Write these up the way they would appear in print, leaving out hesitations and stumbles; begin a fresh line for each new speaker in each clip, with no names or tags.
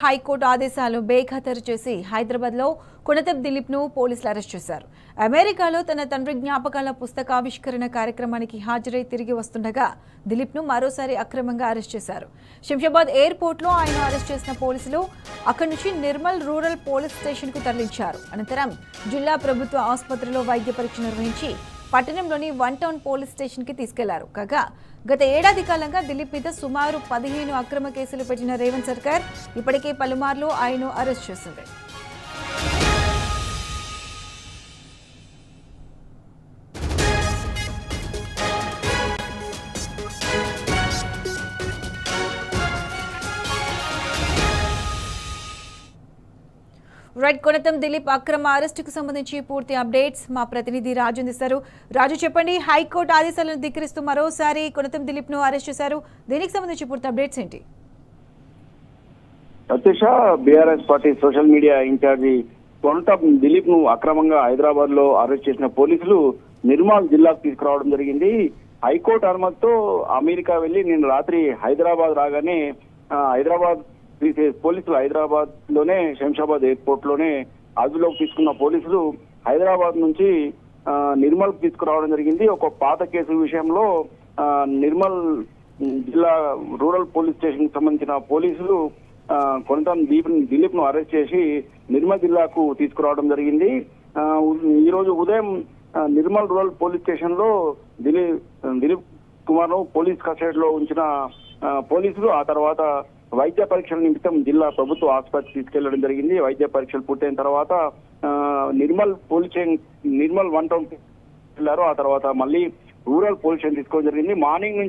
High court ఆదేశాలను బేఖాతరు చేసి హైదరాబాద్లో కొనతబ్ దిలీప్ను పోలీసులు అరెస్ట్ చేశారు. అమెరికాలో తన తండ్రి జ్ఞాపకాల పుస్తకావిష్కరణ కార్యక్రమానికి హాజరై తిరిగి వస్తుండగా దిలీప్ను మరోసారి అక్రమంగా అరెస్ట్ చేశారు. శంషాబాద్ ఎయిర్పోర్ట్లో ఆయన అరెస్ట్ చేసిన పోలీసులు అక్కడి నుంచి నిర్మల్ రూరల్ పోలీస్ స్టేషన్కు తరలించారు. అనంతరం జిల్లా ప్రభుత్వ ఆసుపత్రిలో వైద్య పరీక్ష నిర్వహించి పట్టణంలోని వన్ టౌన్ పోలీస్ స్టేషన్కి తీసుకెళ్లారు. కాగా గత ఏడాది కాలంగా దిలీప్ మీద సుమారు 15 అక్రమ కేసులు పెట్టిన రేవంత్ సర్కార్ ఇప్పటికే పలుమార్లు ఆయన్ను అరెస్ట్ చేసింది. రైట్, కొనతం దిలీప్ అక్రమ అరెస్టుకు సంబంధించి పూర్తి అప్డేట్స్ మా ప్రతినిధి రాజు అందిస్తారు. రాజు, చెప్పండి, హైకోర్టు ఆదేశాలను ధిక్కరిస్తూ మరోసారి కొనతం దిలీప్ ను అరెస్ట్ చేశారు. దీనికి సంబంధించి పూర్తి అప్డేట్స్ ఏంటి?
Satish, BRS party social media in charge Konatham Dilip ను అక్రమంగా హైదరాబాద్ లో అరెస్ట్ చేసిన పోలీసులు నిర్మల్ జిల్లాకు తీసుకురావడం జరిగింది. హైకోర్టు అనుమతితో అమెరికా వెళ్లి నిన్న రాత్రి హైదరాబాద్ రాగానే హైదరాబాద్ పోలీసులు హైదరాబాద్ లోనే శంషాబాద్ ఎయిర్పోర్ట్ లోనే అదుపులోకి తీసుకున్న పోలీసులు హైదరాబాద్ నుంచి నిర్మల్ తీసుకురావడం జరిగింది. ఒక పాత కేసు విషయంలో నిర్మల్ జిల్లా రూరల్ పోలీస్ స్టేషన్ కి సంబంధించిన పోలీసులు కొనతం దిలీప్ ను అరెస్ట్ చేసి నిర్మల్ జిల్లాకు తీసుకురావడం జరిగింది. ఈ రోజు ఉదయం నిర్మల్ రూరల్ పోలీస్ స్టేషన్ లో దిలీప్ కుమార్ ను పోలీస్ కస్టడీలో ఉంచిన పోలీసులు ఆ తర్వాత వైద్య పరీక్షల నిమిత్తం జిల్లా ప్రభుత్వ ఆసుపత్రికి తీసుకెళ్లడం జరిగింది. వైద్య పరీక్షలు పూర్తయిన తర్వాత నిర్మల్ వన్ టౌన్ వెళ్లారు. ఆ తర్వాత మళ్ళీ రూరల్ పోలీస్ స్టేషన్ తీసుకోవడం జరిగింది. మార్నింగ్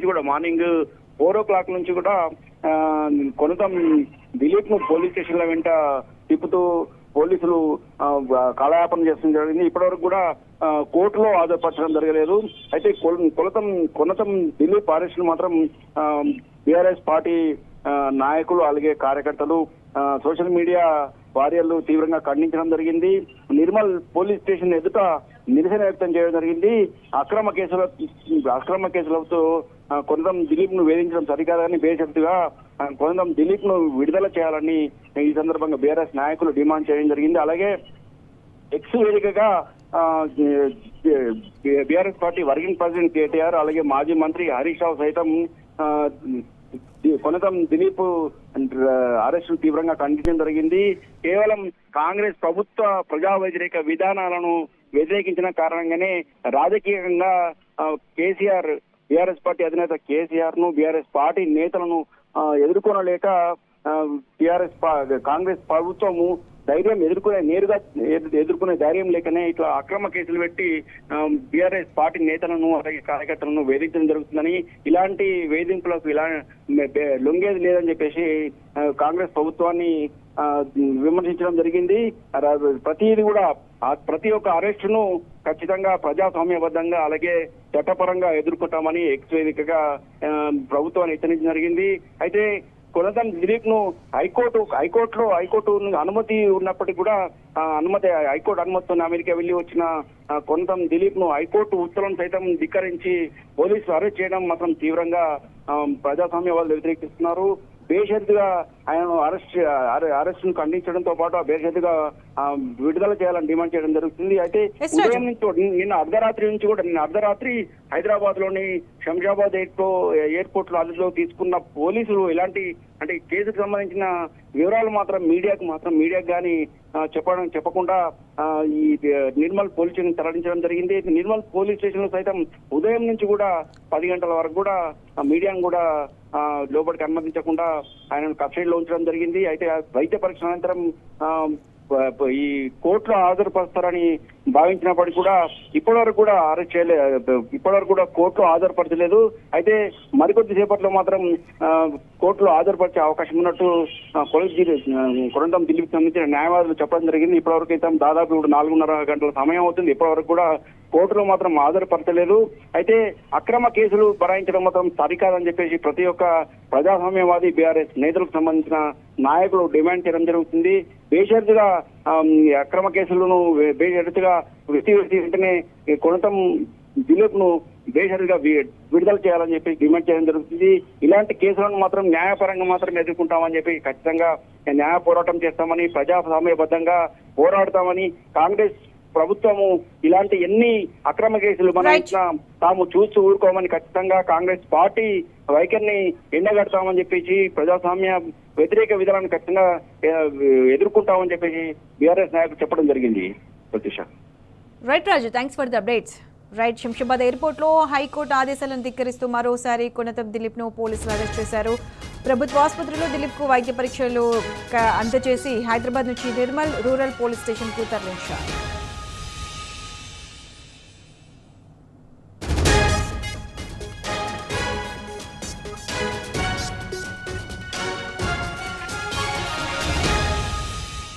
4 o'clock నుంచి కూడా కొనతం దిలీప్ ను పోలీస్ స్టేషన్ల వెంట తిప్పుతూ పోలీసులు కాలయాపన చేస్తడం జరిగింది. ఇప్పటివరకు కూడా కోర్టులో హాజరుపరచడం జరగలేదు. అయితే కొనతం దిలీప్ అరెస్ట్ మాత్రం బీఆర్ఎస్ పార్టీ నాయకులు అలాగే కార్యకర్తలు సోషల్ మీడియా వారియర్లు తీవ్రంగా ఖండించడం జరిగింది. నిర్మల్ పోలీస్ స్టేషన్ ఎదుట నిరసన వ్యక్తం చేయడం జరిగింది. అక్రమ కేసులతో కొనతం దిలీప్ ను వేధించడం సరికాదని బేషరతుగా కొనతం దిలీప్ ను విడుదల చేయాలని ఈ సందర్భంగా బీఆర్ఎస్ నాయకులు డిమాండ్ చేయడం జరిగింది. అలాగే ఎక్స్ వేదికగా BRS party working president KTR అలాగే మాజీ మంత్రి హరీష్ రావు సైతం కొనతం దిలీప్ అరెస్టు తీవ్రంగా ఖండించడం జరిగింది. కేవలం కాంగ్రెస్ ప్రభుత్వ ప్రజా వ్యతిరేక విధానాలను వ్యతిరేకించిన కారణంగానే రాజకీయంగా కేసీఆర్ బీఆర్ఎస్ పార్టీ అధినేత కేసీఆర్ ను బీఆర్ఎస్ పార్టీ నేతలను ఎదుర్కొనలేక కాంగ్రెస్ ప్రభుత్వము నేరుగా ఎదుర్కొనే ధైర్యం లేకనే ఇట్లా అక్రమ కేసులు పెట్టి బీఆర్ఎస్ పార్టీ నేతలను అలాగే కార్యకర్తలను వేధించడం జరుగుతుందని, ఇలాంటి వేధింపులకు లొంగేది లేదని చెప్పేసి కాంగ్రెస్ ప్రభుత్వాన్ని విమర్శించడం జరిగింది. ప్రతి ఒక్క అరెస్టును ఖచ్చితంగా ప్రజాస్వామ్యబద్ధంగా అలాగే చట్టపరంగా ఎదుర్కొంటామని ఎక్స్ వేదికగా ప్రభుత్వాన్ని హెచ్చరించడం జరిగింది. అయితే కొనతం దిలీప్ ను హైకోర్టు అనుమతి ఉన్నప్పటికీ కూడా హైకోర్టు అనుమతితో అమెరికా వెళ్లి వచ్చిన కొనతం దిలీప్ ను హైకోర్టు ఉత్తర్వులను సైతం ధిక్కరించి పోలీసులు అరెస్ట్ చేయడం మాత్రం తీవ్రంగా ప్రజాస్వామ్యవాదులు వ్యతిరేకిస్తున్నారు. బేషరతుగా ఆయన అరెస్ట్ ను ఖండించడంతో పాటు బేషరతుగా విడుదల చేయాలని డిమాండ్ చేయడం జరుగుతుంది. అయితే ఉదయం నుంచి నిన్న అర్ధరాత్రి హైదరాబాద్ లోని శంషాబాద్ ఎయిర్పోర్ట్ లో అదుపులో తీసుకున్న పోలీసులు ఇలాంటి కేసుకు సంబంధించిన వివరాలు మాత్రం మీడియాకు కానీ చెప్పకుండా ఈ నిర్మల్ పోలీస్ స్టేషన్ తరలించడం జరిగింది. నిర్మల్ పోలీస్ స్టేషన్ లో సైతం ఉదయం నుంచి కూడా 10 గంటల వరకు కూడా మీడియాను కూడా లోపలికి అనుమతించకుండా ఆయన కస్టడీలో ఉంచడం జరిగింది. అయితే వైద్య పరీక్ష అనంతరం ఈ కోర్టులో హాజరుపరుస్తారని భావించినప్పటికీ కూడా ఇప్పటివరకు కూడా అరెస్ట్ చేయలేదు, ఇప్పటివరకు కూడా కోర్టులో హాజరుపరచలేదు. అయితే మరికొద్ది సేపట్లో మాత్రం కోర్టులో హాజరుపరిచే అవకాశం ఉన్నట్టు కొనతం దిలీప్ సంబంధించిన న్యాయవాదులు చెప్పడం జరిగింది. ఇప్పటివరకు అయితే దాదాపు 4.5 గంటల సమయం అవుతుంది. ఇప్పటివరకు కూడా కోర్టులో మాత్రం హాజరుపరచలేదు. అయితే అక్రమ కేసులు బరాయించడం మాత్రం సరికాదని చెప్పేసి ప్రతి ఒక్క ప్రజాస్వామ్యవాది బీఆర్ఎస్ నేతలకు సంబంధించిన నాయకులు డిమాండ్ చేయడం జరుగుతుంది. బేషరతుగా అక్రమ కేసులను బేషరతుగా వెంటనే కొనతం దిలీప్ ను బేషరతుగా విడుదల చేయాలని చెప్పి డిమాండ్ చేయడం జరుగుతుంది. ఇలాంటి కేసులను మాత్రం న్యాయపరంగా మాత్రం ఎదుర్కొంటామని చెప్పి ఖచ్చితంగా న్యాయ పోరాటం చేస్తామని, ప్రజాస్వామ్యబద్ధంగా పోరాడతామని, కాంగ్రెస్ ప్రభుత్వము ఇలాంటి ఎన్ని అక్రమ కేసులు బనాయించినా తాము చూస్తూ ఊరుకోమని ఖచ్చితంగా కాంగ్రెస్ పార్టీ వైఖరిని ఎండగడతామని చెప్పేసి, ప్రజాస్వామ్య వ్యతిరేక విధానాన్ని ఖచ్చితంగా ఎదుర్కొంటామని చెప్పేసి బీఆర్ఎస్ నాయకులు చెప్పడం జరిగింది. Pratyusha.
Right Raju, thanks for the updates. Right, Shamshabad ఎయిర్పోర్ట్లో హైకోర్టు ఆదేశాలను ధిక్కరిస్తూ మరోసారి కొనతం దిలీప్ను పోలీసులు అరెస్ట్ చేశారు. ప్రభుత్వ ఆసుపత్రిలో దిలీప్కు వైద్య పరీక్షలు అందజేసి హైదరాబాద్ నుంచి నిర్మల్ రూరల్ పోలీస్ స్టేషన్కు తరలించారు.